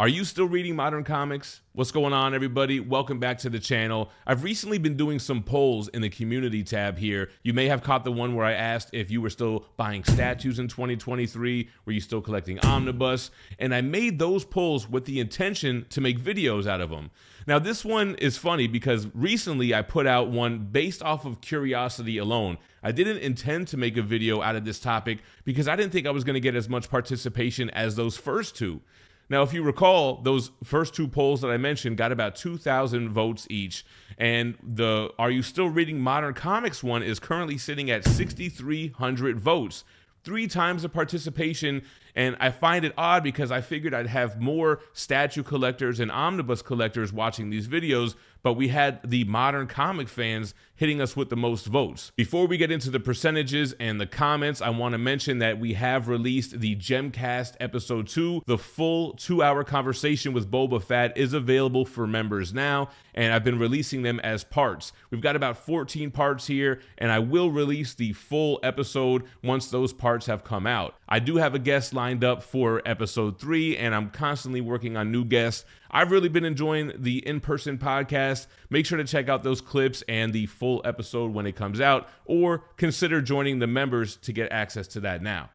Are you still reading modern comics? What's going on, everybody? Welcome back to the channel. I've recently been doing some polls in the community tab here. You may have caught the one where I asked if you were still buying statues in 2023, were you still collecting omnibus? And I made those polls with the intention to make videos out of them. Now, this one is funny because recently I put out one based off of curiosity alone. I didn't intend to make a video out of this topic because I didn't think I was going to get as much participation as those first two. Now, if you recall, those first two polls that I mentioned got about 2,000 votes each, and the Are You Still Reading Modern Comics one is currently sitting at 6,300 votes. 3 times the participation, and I find it odd because I figured I'd have more statue collectors and omnibus collectors watching these videos, but we had the modern comic fans hitting us with the most votes. Before we get into the percentages and the comments, I want to mention that we have released the GemCast episode 2. The full 2-hour conversation with Boba Fett is available for members now, and I've been releasing them as parts. We've got about 14 parts here, and I will release the full episode once those parts have come out. I do have a guest lined up for episode 3, and I'm constantly working on new guests. I've really been enjoying the in-person podcast. Make sure to check out those clips and the full episode when it comes out, or consider joining the members to get access to that now.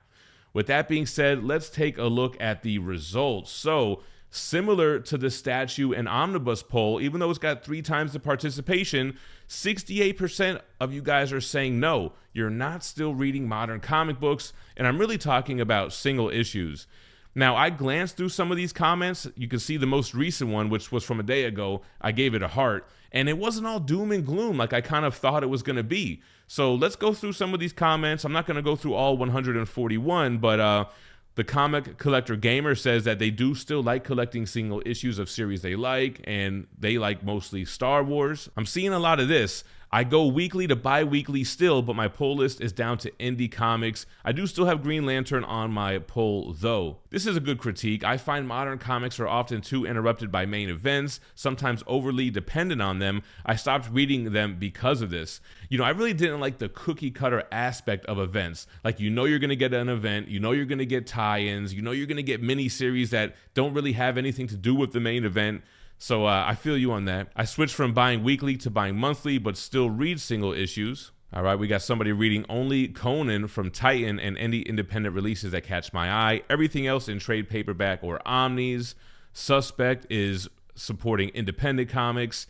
With that being said, let's take a look at the results. So, similar to the statue and omnibus poll, even though it's got 3 times the participation, 68% of you guys are saying no, you're not still reading modern comic books, and I'm really talking about single issues. Now, I glanced through some of these comments. You can see the most recent one, which was from a day ago. I gave it a heart, and it wasn't all doom and gloom like I kind of thought it was going to be. So let's go through some of these comments. I'm not going to go through all 141, but the Comic Collector Gamer says that they do still like collecting single issues of series they like, and they like mostly Star Wars. I'm seeing a lot of this. I go weekly to bi-weekly still, but my pull list is down to indie comics. I do still have Green Lantern on my pull, though. This is a good critique. I find modern comics are often too interrupted by main events, sometimes overly dependent on them. I stopped reading them because of this. You know, I really didn't like the cookie cutter aspect of events. Like, you know you're going to get an event, you know you're going to get tie-ins, you know you're going to get mini-series that don't really have anything to do with the main event. So I feel you on that. I switched from buying weekly to buying monthly, but still read single issues. All right, we got somebody reading only Conan from Titan and any independent releases that catch my eye. Everything else in trade paperback or omnis. Suspect is supporting independent comics.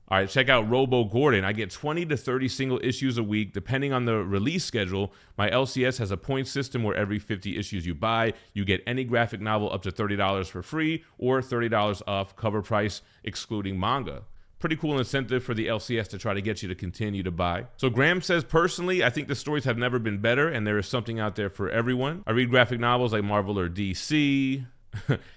All right, check out Robo Gordon. I get 20 to 30 single issues a week, depending on the release schedule. My LCS has a point system where every 50 issues you buy, you get any graphic novel up to $30 for free or $30 off cover price, excluding manga. Pretty cool incentive for the LCS to try to get you to continue to buy. So Graham says, personally, I think the stories have never been better, and there is something out there for everyone. I read graphic novels like Marvel or DC.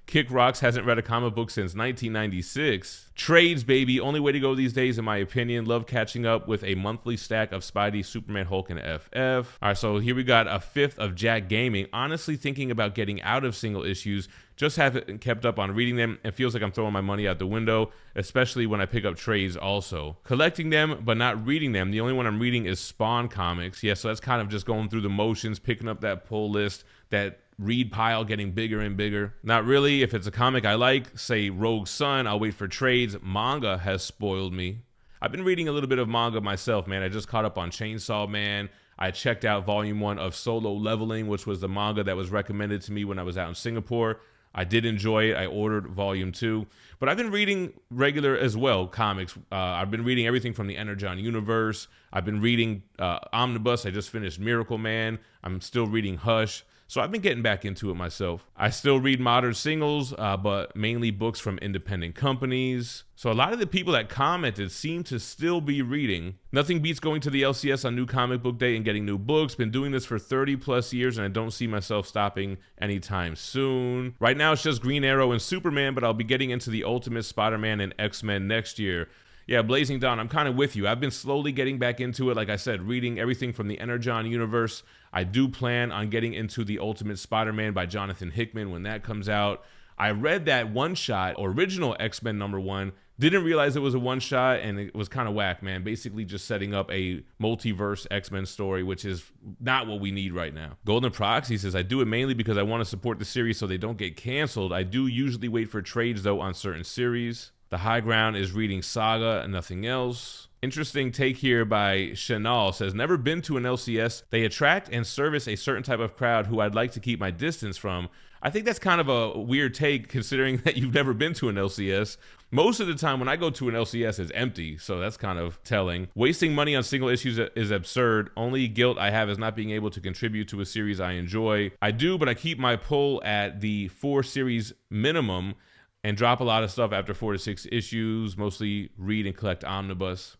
Kick Rocks hasn't read a comic book since 1996. Trades, baby. Only way to go these days, in my opinion. Love catching up with a monthly stack of Spidey, Superman, Hulk, and FF. All right, so here we got a 5th of Jack Gaming. Honestly thinking about getting out of single issues. Just haven't kept up on reading them. It feels like I'm throwing my money out the window, especially when I pick up trades also. Collecting them, but not reading them. The only one I'm reading is Spawn Comics. Yeah, so that's kind of just going through the motions, picking up that pull list, that read pile getting bigger and bigger. Not really. If it's a comic I like, say Rogue Sun, I'll wait for trades. Manga has spoiled me. I've been reading a little bit of manga myself, man. I just caught up on Chainsaw Man. I checked out volume 1 of Solo Leveling, which was the manga that was recommended to me when I was out in Singapore. I did enjoy it. I ordered volume 2. But I've been reading regular as well comics. I've been reading everything from the Energon universe. I've been reading Omnibus. I just finished Miracle Man. I'm still reading Hush. So I've been getting back into it myself. I still read modern singles, but mainly books from independent companies. So a lot of the people that commented seem to still be reading. Nothing beats going to the LCS on New Comic Book Day and getting new books. Been doing this for 30 plus years, and I don't see myself stopping anytime soon. Right now it's just Green Arrow and Superman, but I'll be getting into the Ultimate Spider-Man and X-Men next year. Yeah, Blazing Dawn, I'm kind of with you. I've been slowly getting back into it. Like I said, reading everything from the Energon universe. I do plan on getting into the Ultimate Spider-Man by Jonathan Hickman when that comes out. I read that one-shot, original X-Men #1, Didn't realize it was a one-shot, and it was kind of whack, man. Basically just setting up a multiverse X-Men story, which is not what we need right now. Golden Proxy says, I do it mainly because I want to support the series so they don't get canceled. I do usually wait for trades, though, on certain series. The high ground is reading Saga and nothing else. Interesting take here by Chanel. Says, never been to an LCS. They attract and service a certain type of crowd who I'd like to keep my distance from. I think that's kind of a weird take considering that you've never been to an LCS. Most of the time when I go to an LCS, it's empty, so that's kind of telling. Wasting money on single issues is absurd. Only guilt I have is not being able to contribute to a series I enjoy. I do, but I keep my pull at the 4 series minimum and drop a lot of stuff after 4 to 6 issues, mostly read and collect omnibus.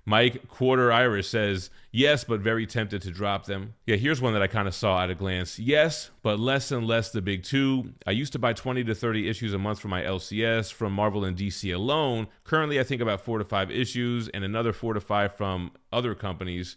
Mike Quarter Irish says, yes, but very tempted to drop them. Yeah, here's one that I kind of saw at a glance. Yes, but less and less the big 2. I used to buy 20 to 30 issues a month for my LCS from Marvel and DC alone. Currently, I think about 4 to 5 issues and another 4 to 5 from other companies.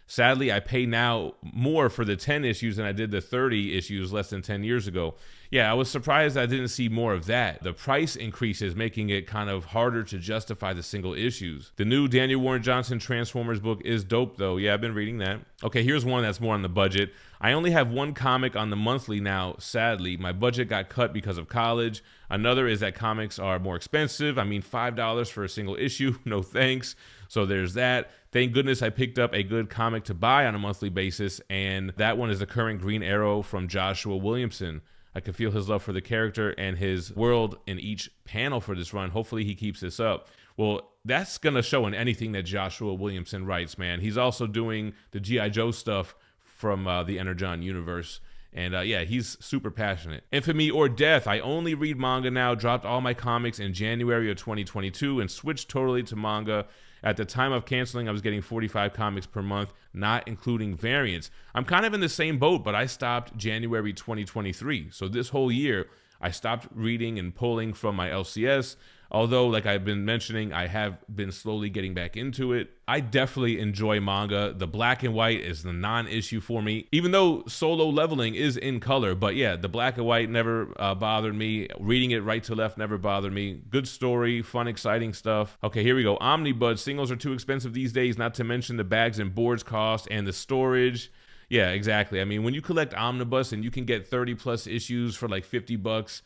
Sadly, I pay now more for the 10 issues than I did the 30 issues less than 10 years ago. Yeah, I was surprised I didn't see more of that. The price increases making it kind of harder to justify the single issues. The new Daniel Warren Johnson Transformers book is dope though. Yeah, I've been reading that. Okay, here's one that's more on the budget. I only have one comic on the monthly now, sadly. My budget got cut because of college. Another is that comics are more expensive. I mean, $5 for a single issue, no thanks. So there's that. Thank goodness I picked up a good comic to buy on a monthly basis, and that one is the current Green Arrow from Joshua Williamson. I can feel his love for the character and his world in each panel for this run. Hopefully he keeps this up. Well, that's going to show in anything that Joshua Williamson writes, man. He's also doing the G.I. Joe stuff from the Energon universe. And yeah, he's super passionate. Infamy or Death. I only read manga now. Dropped all my comics in January of 2022 and switched totally to manga. At the time of canceling, I was getting 45 comics per month, not including variants. I'm kind of in the same boat, but I stopped January 2023. So this whole year, I stopped reading and pulling from my LCS. Although, like I've been mentioning, I have been slowly getting back into it. I definitely enjoy manga. The black and white is the non-issue for me, even though Solo Leveling is in color. But yeah, the black and white never bothered me. Reading it right to left never bothered me. Good story, fun, exciting stuff. Okay, here we go. Omnibus. Singles are too expensive these days, not to mention the bags and boards cost and the storage. Yeah, exactly. I mean, when you collect Omnibus and you can get 30 plus issues for like $50,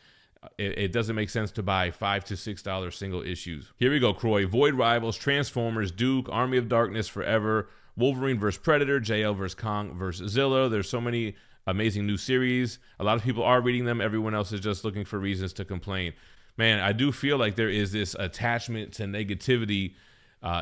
it doesn't make sense to buy $5 to $6 single issues. Here we go, Croy. Void Rivals, Transformers, Duke, Army of Darkness Forever, Wolverine vs. Predator, JL vs. Kong vs. Zilla. There's so many amazing new series. A lot of people are reading them. Everyone else is just looking for reasons to complain. Man, I do feel like there is this attachment to negativity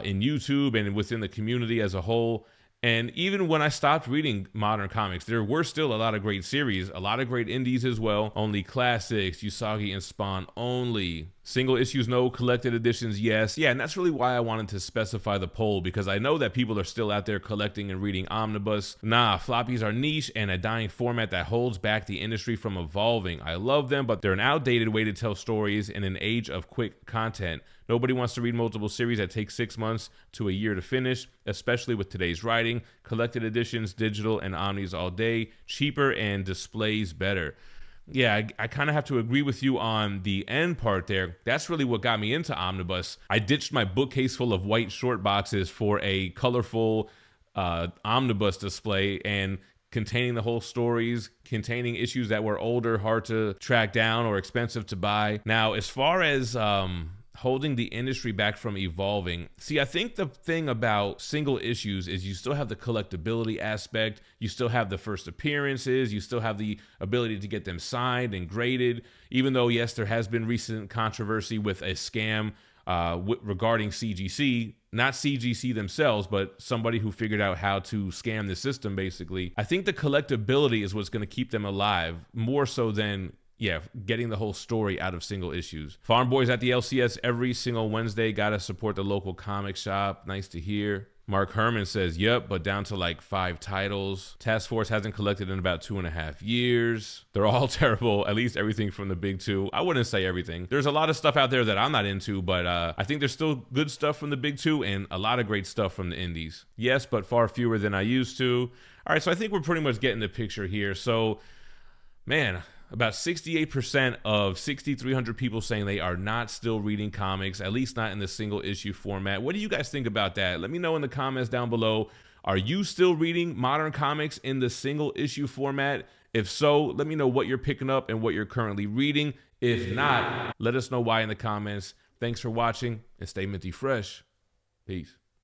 in YouTube and within the community as a whole. And even when I stopped reading modern comics, there were still a lot of great series, a lot of great indies as well. Only classics, Usagi and Spawn only. Single issues, no. Collected editions, yes. Yeah, and that's really why I wanted to specify the poll, because I know that people are still out there collecting and reading omnibus. Nah, floppies are niche and a dying format that holds back the industry from evolving. I love them, but they're an outdated way to tell stories in an age of quick content. Nobody wants to read multiple series that take 6 months to a year to finish, especially with today's writing. Collected editions, digital, and omnis all day. Cheaper and displays better. Yeah, I kind of have to agree with you on the end part there. That's really what got me into omnibus. I ditched my bookcase full of white short boxes for a colorful omnibus display and containing the whole stories, containing issues that were older, hard to track down, or expensive to buy. Now, as far as holding the industry back from evolving. See, I think the thing about single issues is you still have the collectability aspect, you still have the first appearances, you still have the ability to get them signed and graded, even though, yes, there has been recent controversy with a scam regarding CGC, not CGC themselves, but somebody who figured out how to scam the system, basically. I think the collectability is what's going to keep them alive, more so than getting the whole story out of single issues. Farm Boys at the LCS every single Wednesday. Gotta support the local comic shop. Nice to hear. Mark Herman says, yep, but down to like 5 titles. Task Force hasn't collected in about 2.5 years. They're all terrible, at least everything from the big 2. I wouldn't say everything. There's a lot of stuff out there that I'm not into, but I think there's still good stuff from the big 2 and a lot of great stuff from the indies. Yes, but far fewer than I used to. All right, so I think we're pretty much getting the picture here. So, man, about 68% of 6,300 people saying they are not still reading comics, at least not in the single issue format. What do you guys think about that? Let me know in the comments down below. Are you still reading modern comics in the single issue format? If so, let me know what you're picking up and what you're currently reading. If not, let us know why in the comments. Thanks for watching and stay minty fresh. Peace.